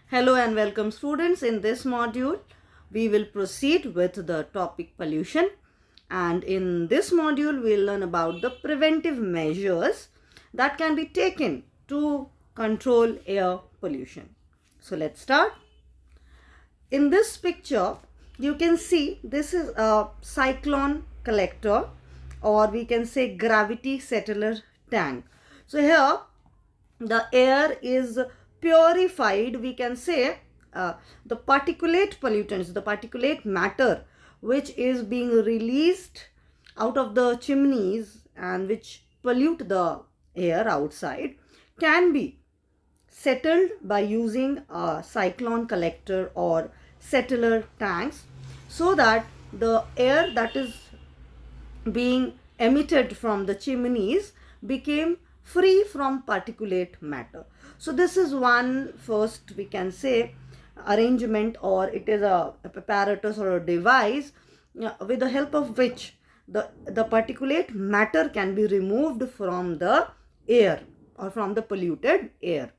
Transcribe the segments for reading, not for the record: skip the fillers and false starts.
Hello and welcome students. In this module, we will proceed with the topic pollution, and in this module, we'll learn about the preventive measures that can be taken to control air pollution. So let's start. In this picture, you can see this is a cyclone collector, or we can say gravity settler tank. So here the air is purified, we can say the particulate pollutants, the particulate matter which is being released out of the chimneys and which pollute the air outside can be settled by using a cyclone collector or settler tanks, so that the air that is being emitted from the chimneys became free from particulate matter. So this is one first, we can say, arrangement, or it is a apparatus or a device with the help of which the particulate matter can be removed from the air or from the polluted air.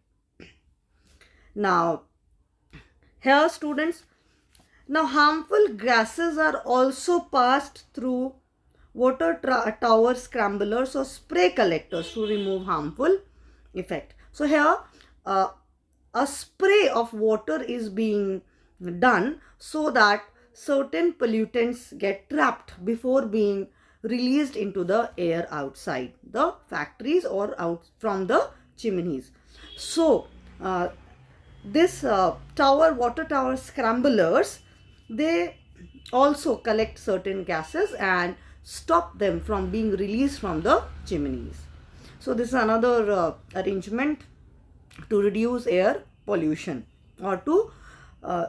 Now here students, now harmful gases are also passed through water tower scramblers or spray collectors to remove harmful effect. So here a spray of water is being done so that certain pollutants get trapped before being released into the air outside the factories or out from the chimneys. So this water tower scramblers, they also collect certain gases and stop them from being released from the chimneys. So this is another arrangement to reduce air pollution, or to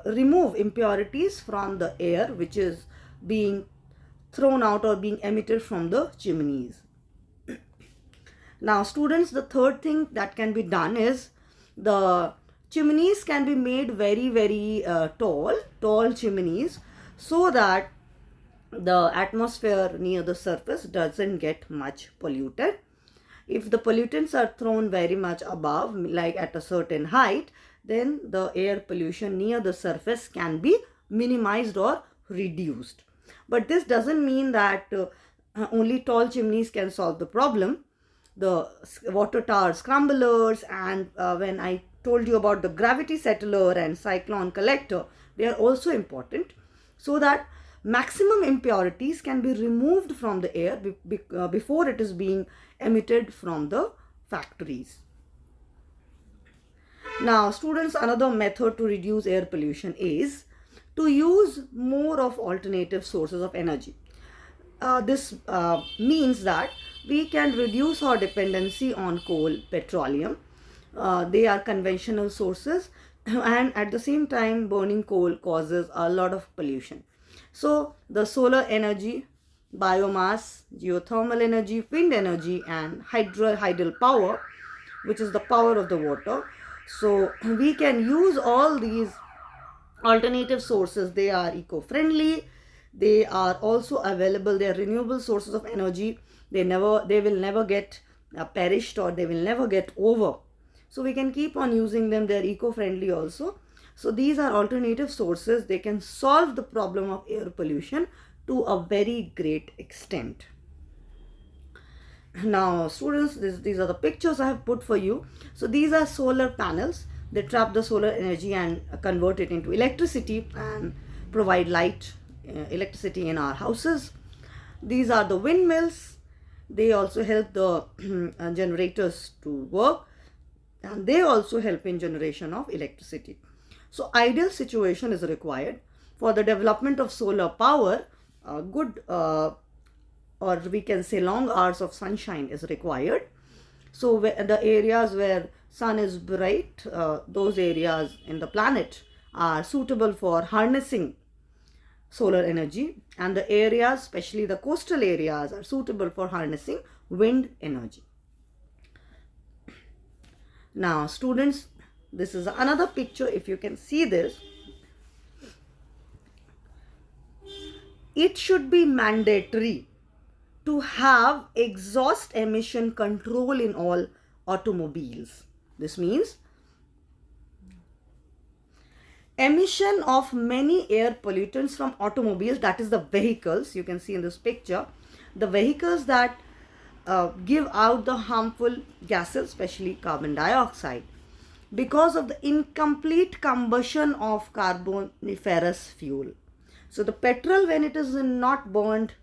remove impurities from the air which is being thrown out or being emitted from the chimneys. Now students, the third thing that can be done is the chimneys can be made very tall chimneys, so that the atmosphere near the surface doesn't get much polluted. If the pollutants are thrown very much above, like at a certain height, then the air pollution near the surface can be minimized or reduced. But this doesn't mean that only tall chimneys can solve the problem. The water tower scramblers and when I told you about the gravity settler and cyclone collector, they are also important, so that maximum impurities can be removed from the air before it is being emitted from the factories. Now students, another method to reduce air pollution is to use more of alternative sources of energy. This means that we can reduce our dependency on coal, petroleum. They are conventional sources, and at the same time burning coal causes a lot of pollution. So the solar energy, biomass, geothermal energy, wind energy, and hydel power, which is the power of the water. So we can use all these alternative sources. They are eco-friendly, they are also available, they are renewable sources of energy. They will never get perished, or they will never get over. So we can keep on using them. They are eco-friendly also. So these are alternative sources. They can solve the problem of air pollution to a very great extent. Now students, these are the pictures I have put for you. So these are solar panels. They trap the solar energy and convert it into electricity and provide light, electricity in our houses. These are the windmills. They also help the generators to work, and they also help in generation of electricity. So ideal situation is required for the development of solar power. Good or we can say long hours of sunshine is required. So the areas where sun is bright, those areas in the planet are suitable for harnessing solar energy, and the areas, especially the coastal areas, are suitable for harnessing wind energy. Now students, this is another picture. If you can see this, it should be mandatory to have exhaust emission control in all automobiles. This means emission of many air pollutants from automobiles, that is the vehicles. You can see in this picture the vehicles that give out the harmful gases, especially carbon dioxide, because of the incomplete combustion of carboniferous fuel. So the petrol, when it is not burned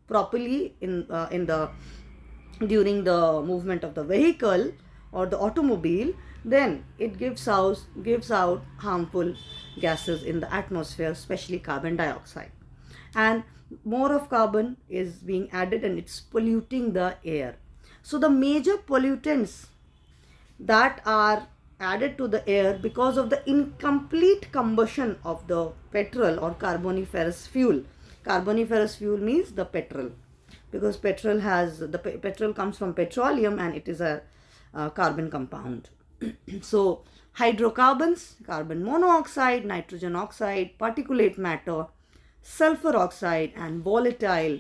properly during the movement of the vehicle or the automobile, then it gives out harmful gases in the atmosphere, especially carbon dioxide, and more of carbon is being added and it's polluting the air. So the major pollutants that are added to the air because of the incomplete combustion of the petrol or carboniferous fuel. Carboniferous fuel means the petrol, because petrol comes from petroleum and it is a carbon compound. So hydrocarbons, carbon monoxide, nitrogen oxide, particulate matter, sulfur oxide and volatile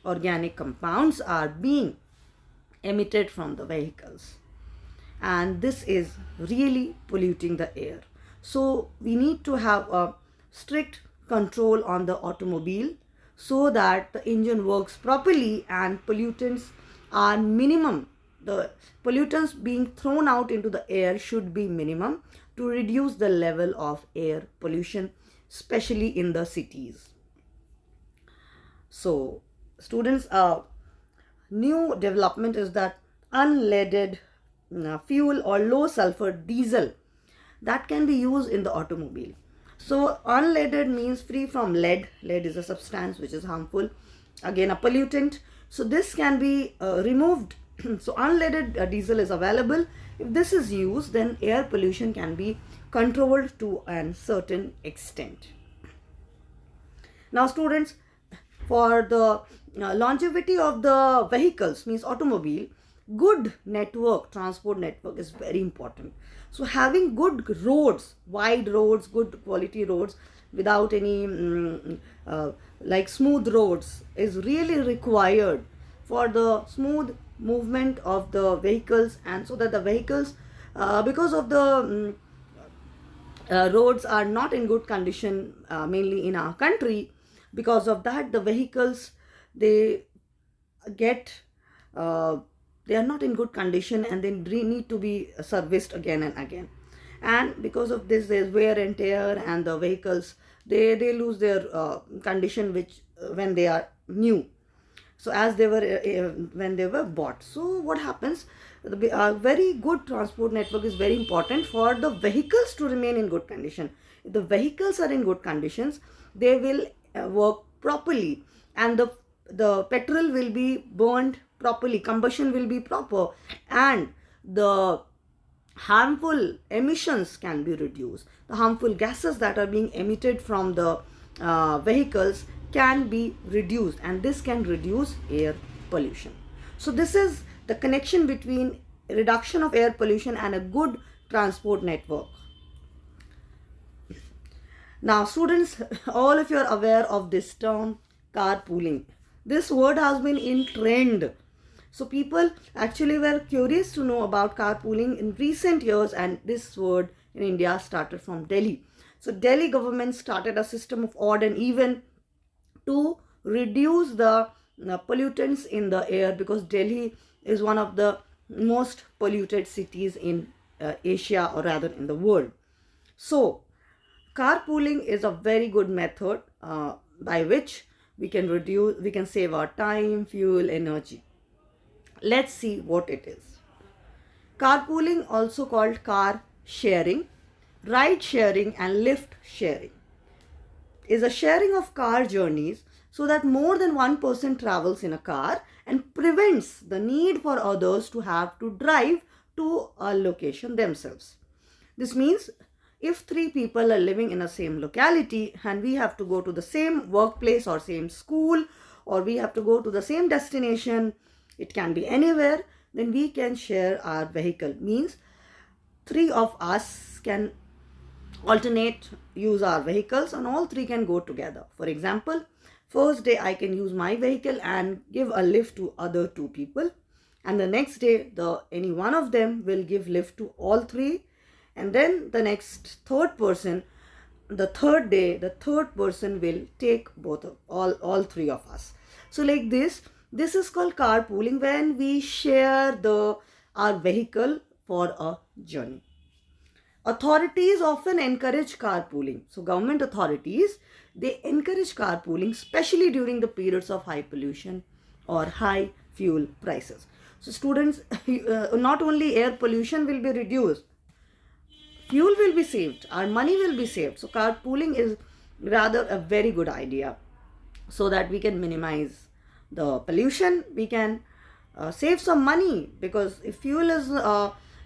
organic compounds are being emitted from the vehicles, and this is really polluting the air. So we need to have a strict control on the automobile so that the engine works properly and pollutants are minimum. The pollutants being thrown out into the air should be minimum to reduce the level of air pollution, especially in the cities. So students, new development is that unleaded fuel or low sulfur diesel that can be used in the automobile. So unleaded means free from lead. Lead is a substance which is harmful, again a pollutant. So this can be removed. So unleaded diesel is available. If this is used, then air pollution can be controlled to a certain extent. Now students, for the longevity of the vehicles, means automobile, good transport network is very important. So having good roads, wide roads, good quality roads without any like smooth roads is really required for the smooth movement of the vehicles, and so that the vehicles, because of the roads are not in good condition, mainly in our country, because of that the vehicles, they are not in good condition and they need to be serviced again and again, and because of this there is wear and tear, and the vehicles, they lose their condition which when they are new, so as they were when they were bought. So what happens, a very good transport network is very important for the vehicles to remain in good condition. If the vehicles are in good conditions, they will work properly, and the petrol will be burned properly, combustion will be proper, and the harmful emissions can be reduced. The harmful gases that are being emitted from the vehicles can be reduced, and this can reduce air pollution. So this is the connection between reduction of air pollution and a good transport network. Now students, all of you are aware of this term carpooling. This word has been in trend. So people actually were curious to know about carpooling in recent years, and this word in India started from Delhi. So Delhi government started a system of odd and even to reduce the pollutants in the air, because Delhi is one of the most polluted cities in Asia, or rather in the world. So carpooling is a very good method by which we can save our time, fuel, energy. Let's see what it is. Carpooling, also called car sharing, ride sharing and lift sharing, is a sharing of car journeys so that more than one person travels in a car and prevents the need for others to have to drive to a location themselves. This means if 3 people are living in a same locality and we have to go to the same workplace or same school, or we have to go to the same destination, it can be anywhere, then we can share our vehicle. Means 3 of us can alternate use our vehicles and all 3 can go together. For example, first day I can use my vehicle and give a lift to other 2 people, and the next day any one of them will give lift to all 3, and then the next third person the third day, the third person will take both of all three of us. So like this is called carpooling, when we share our vehicle for a journey. Authorities often encourage carpooling. So government authorities, they encourage carpooling, especially during the periods of high pollution or high fuel prices. So students, not only air pollution will be reduced, fuel will be saved, our money will be saved. So carpooling is rather a very good idea, so that we can minimize the pollution, we can save some money, because if fuel is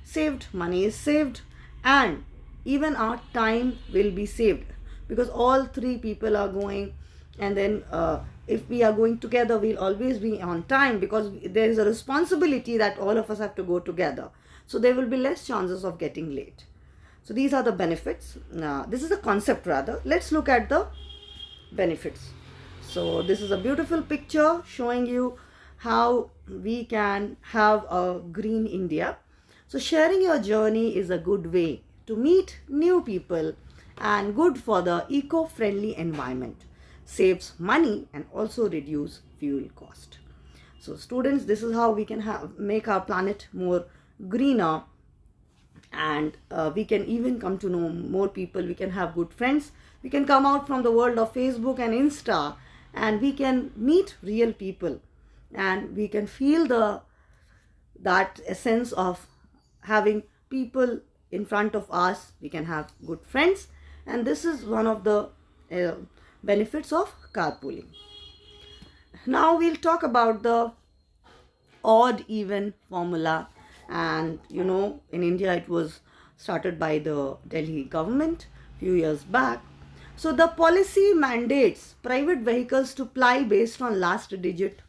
saved, money is saved, and even our time will be saved, because all three people are going, and then if we are going together, we'll always be on time, because there is a responsibility that all of us have to go together. So there will be less chances of getting late. So these are the benefits. This is a concept rather. Let's look at the benefits. So this is a beautiful picture showing you how we can have a green India. So sharing your journey is a good way to meet new people and good for the eco-friendly environment. Saves money and also reduce fuel cost. So students, this is how we can make our planet more greener, and we can even come to know more people. We can have good friends. We can come out from the world of Facebook and Insta, and we can meet real people, and we can feel that essence of having people in front of us. We can have good friends, and this is one of the benefits of carpooling. Now we'll talk about the odd even formula, and in India it was started by the Delhi government few years back. So the policy mandates private vehicles to ply based on last digit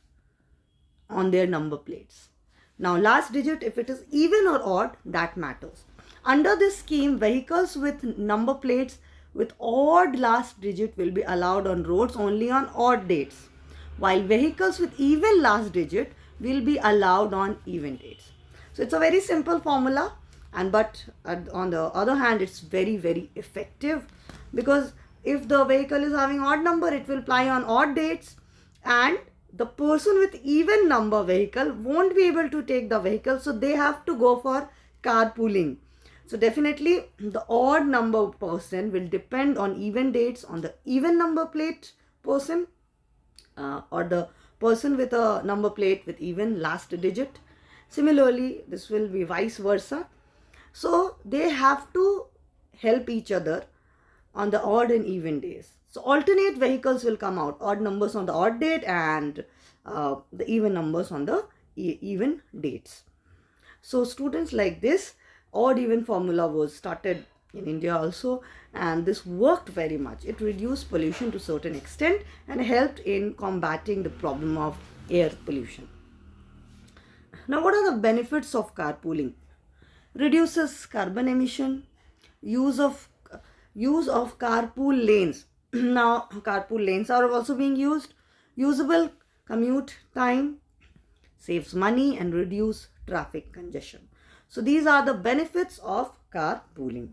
on their number plates. Now last digit, if it is even or odd, that matters. Under this scheme, vehicles with number plates with odd last digit will be allowed on roads only on odd dates, while vehicles with even last digit will be allowed on even dates. So it's a very simple formula, but on the other hand, it's very, very effective, because if the vehicle is having odd number, it will ply on odd dates, and the person with even number vehicle won't be able to take the vehicle, so they have to go for carpooling. So definitely the odd number person will depend on even dates on the even number plate person, or the person with a number plate with even last digit. Similarly, this will be vice versa. So they have to help each other on the odd and even days. So alternate vehicles will come out, odd numbers on the odd date and the even numbers on the even dates. So students, like this odd even formula was started in India also, and this worked very much. It reduced pollution to a certain extent and helped in combating the problem of air pollution. Now, what are the benefits of carpooling? Reduces carbon emission, use of carpool lanes. Now carpool lanes are also being used. Usable commute time, saves money and reduce traffic congestion. So these are the benefits of carpooling.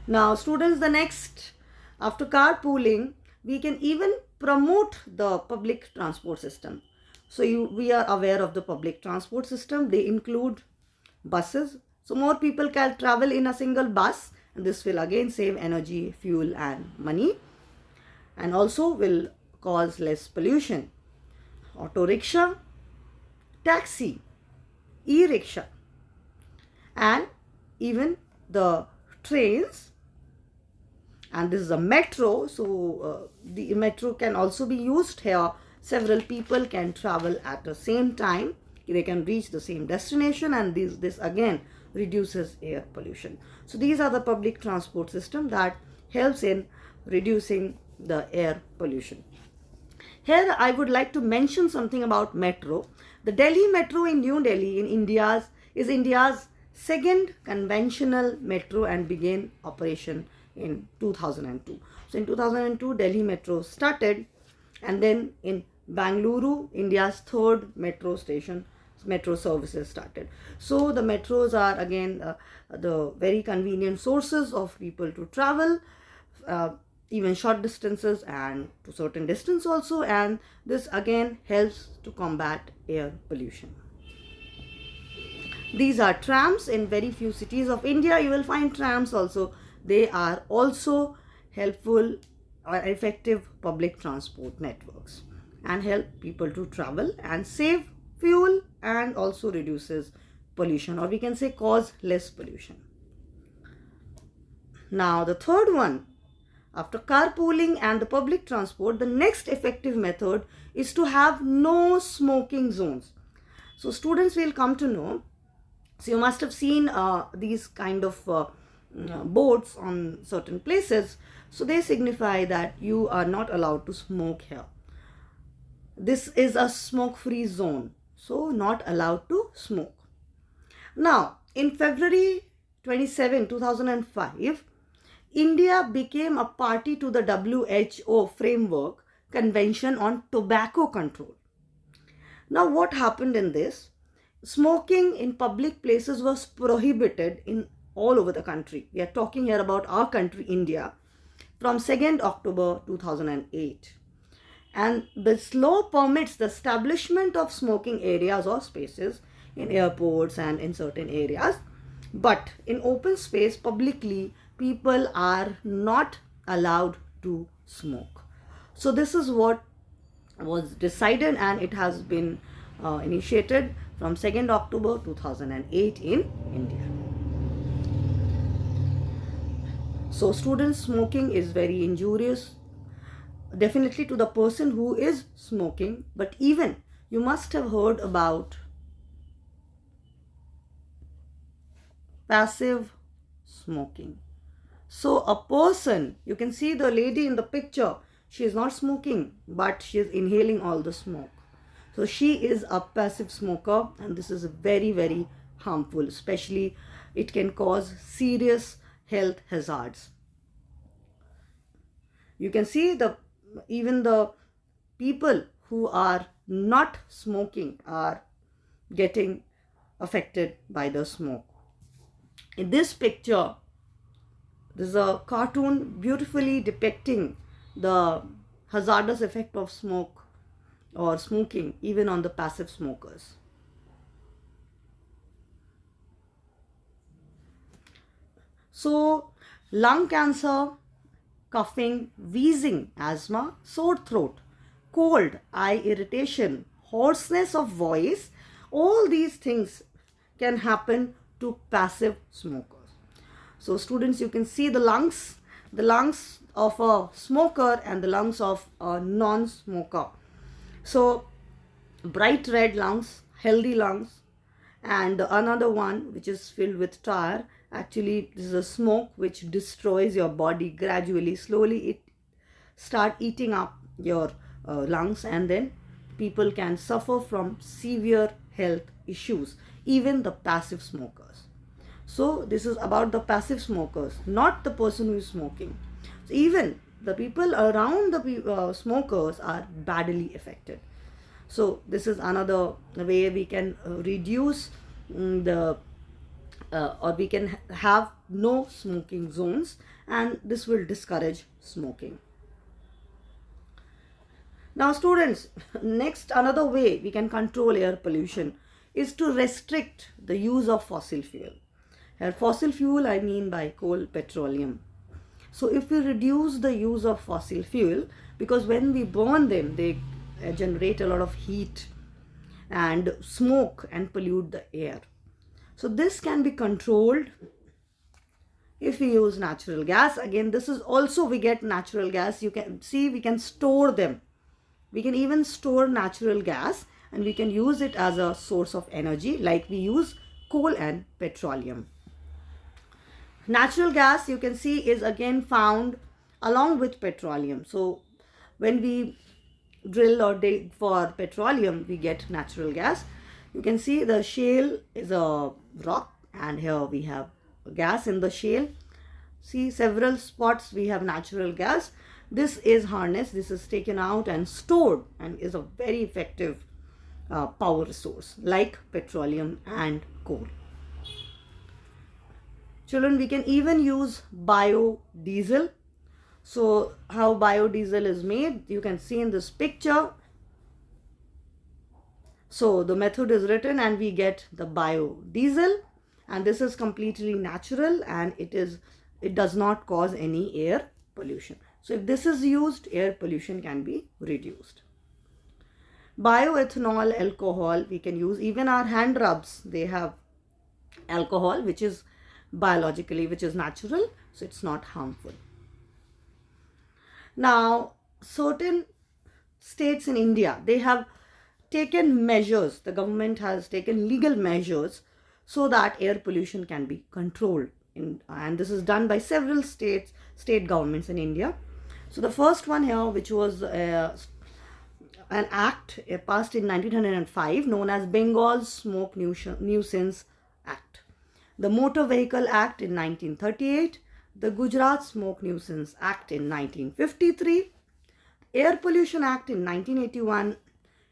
Now students, the next, after carpooling, we can even promote the public transport system. So we are aware of the public transport system. They include buses. So more people can travel in a single bus, and this will again save energy, fuel and money, and also will cause less pollution. Auto rickshaw, taxi, e-rickshaw, and even the trains, and this is a metro. So the metro can also be used here. Several people can travel at the same time. They can reach the same destination, and this again reduces air pollution. So these are the public transport system that helps in reducing the air pollution. Here I would like to mention something about metro. The Delhi Metro in New Delhi is India's second conventional metro and began operation in 2002. So in 2002 Delhi Metro started, and then in Bangalore, India's third metro station metro services started. So the metros are again the very convenient sources of people to travel, uh, even short distances and to certain distance also, and this again helps to combat air pollution. These are trams. In very few cities of India you will find trams also. They are also helpful or effective public transport networks and help people to travel and save fuel and also reduces pollution, or we can say cause less pollution. Now the third one, after carpooling and the public transport, the next effective method is to have no smoking zones. So students will come to know, so you must have seen these kind of boards on certain places. So they signify that you are not allowed to smoke here. This is a smoke-free zone, so not allowed to smoke. Now, in February 27, 2005, India became a party to the WHO Framework Convention on Tobacco Control. Now, what happened in this? Smoking in public places was prohibited in all over the country. We are talking here about our country, India, from 2nd October 2008. And this law permits the establishment of smoking areas or spaces in airports and in certain areas. But in open space, publicly, people are not allowed to smoke. So this is what was decided, and it has been initiated from 2nd October 2008 in India. So students, smoking is very injurious, definitely to the person who is smoking, but even you must have heard about passive smoking. So a person, you can see the lady in the picture, she is not smoking, but she is inhaling all the smoke. So she is a passive smoker, and this is very, very harmful. Especially it can cause serious health hazards. You can see even the people who are not smoking are getting affected by the smoke. In this picture, there's a cartoon beautifully depicting the hazardous effect of smoke or smoking even on the passive smokers. So lung cancer, coughing, wheezing, asthma, sore throat, cold, eye irritation, hoarseness of voice, all these things can happen to passive smokers. So students, you can see the lungs of a smoker and the lungs of a non-smoker. So bright red lungs, healthy lungs, and another one which is filled with tar. Actually, this is a smoke which destroys your body gradually. Slowly it start eating up your lungs, and then people can suffer from severe health issues, even the passive smokers. So this is about the passive smokers, not the person who is smoking. So even the people around the smokers are badly affected. So this is another way we can reduce or we can have no smoking zones, and this will discourage smoking. Now students, next another way we can control air pollution is to restrict the use of fossil fuel. Here fossil fuel I mean by coal, petroleum. So if we reduce the use of fossil fuel, because when we burn them they generate a lot of heat and smoke and pollute the air. So this can be controlled if we use natural gas. Again, this is also, we get natural gas. You can see we can store them. We can even store natural gas and we can use it as a source of energy like we use coal and petroleum. Natural gas, you can see, is again found along with petroleum. So when we drill or dig for petroleum, we get natural gas. You can see the shale is a rock, and here we have gas in the shale. See, several spots we have natural gas. This is harnessed, this is taken out and stored, and is a very effective power source like petroleum and coal. Children, we can even use biodiesel. So how biodiesel is made, you can see in this picture. So the method is written and we get the biodiesel, and this is completely natural and it does not cause any air pollution. So if this is used, air pollution can be reduced. Bioethanol alcohol we can use. Even our hand rubs, they have alcohol which is natural, so it's not harmful. Now, certain states in India, they have taken measures, the government has taken legal measures so that air pollution can be controlled. And this is done by several state governments in India. So the first one here, which was an act passed in 1905 known as Bengal Smoke Nuisance Act. The Motor Vehicle Act in 1938, the Gujarat Smoke Nuisance Act in 1953, Air Pollution Act in 1981,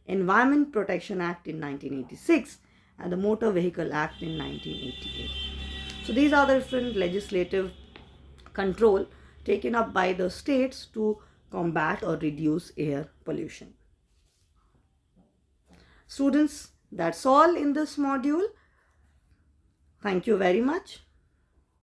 Environment Protection Act in 1986, and the Motor Vehicle Act in 1988. So these are the different legislative control taken up by the states to combat or reduce air pollution. Students, that's all in this module. Thank you very much.